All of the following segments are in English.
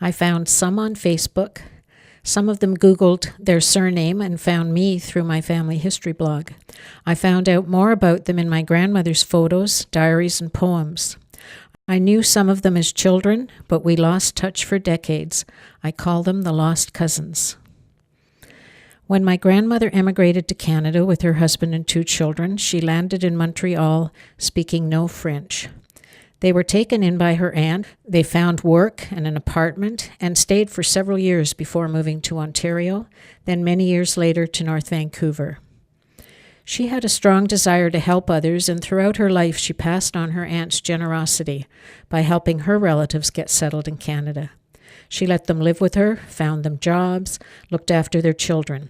I found some on Facebook. Some of them Googled their surname and found me through my family history blog. I found out more about them in my grandmother's photos, diaries, and poems. I knew some of them as children, but we lost touch for decades. I call them the lost cousins. When my grandmother emigrated to Canada with her husband and 2 children, she landed in Montreal speaking no French. They were taken in by her aunt. They found work and an apartment and stayed for several years before moving to Ontario, then many years later to North Vancouver. She had a strong desire to help others, and throughout her life she passed on her aunt's generosity by helping her relatives get settled in Canada. She let them live with her, found them jobs, looked after their children.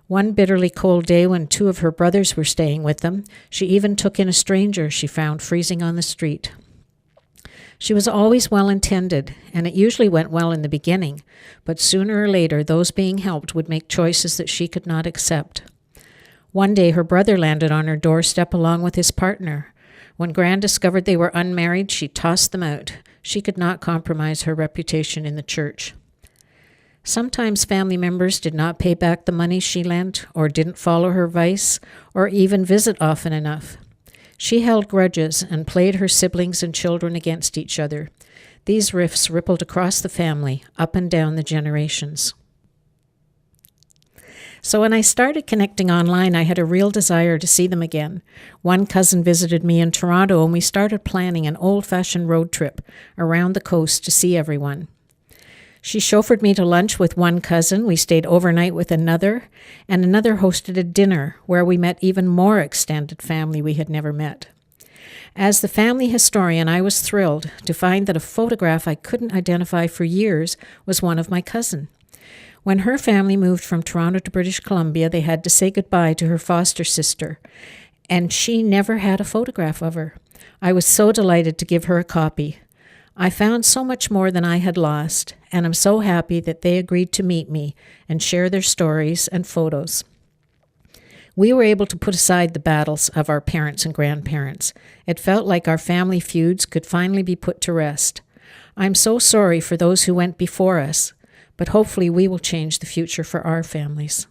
One bitterly cold day when 2 of her brothers were staying with them, she even took in a stranger she found freezing on the street. She was always well-intended, and it usually went well in the beginning, but sooner or later those being helped would make choices that she could not accept. One day her brother landed on her doorstep along with his partner. When Gran discovered they were unmarried, she tossed them out. She could not compromise her reputation in the church. Sometimes family members did not pay back the money she lent, or didn't follow her advice, or even visit often enough. She held grudges and played her siblings and children against each other. These rifts rippled across the family, up and down the generations. So when I started connecting online, I had a real desire to see them again. One cousin visited me in Toronto, and we started planning an old-fashioned road trip around the coast to see everyone. She chauffeured me to lunch with one cousin, we stayed overnight with another, and another hosted a dinner where we met even more extended family we had never met. As the family historian, I was thrilled to find that a photograph I couldn't identify for years was one of my cousin. When her family moved from Toronto to British Columbia, they had to say goodbye to her foster sister, and she never had a photograph of her. I was so delighted to give her a copy. I found so much more than I had lost, and I'm so happy that they agreed to meet me and share their stories and photos. We were able to put aside the battles of our parents and grandparents. It felt like our family feuds could finally be put to rest. I'm so sorry for those who went before us, but hopefully we will change the future for our families.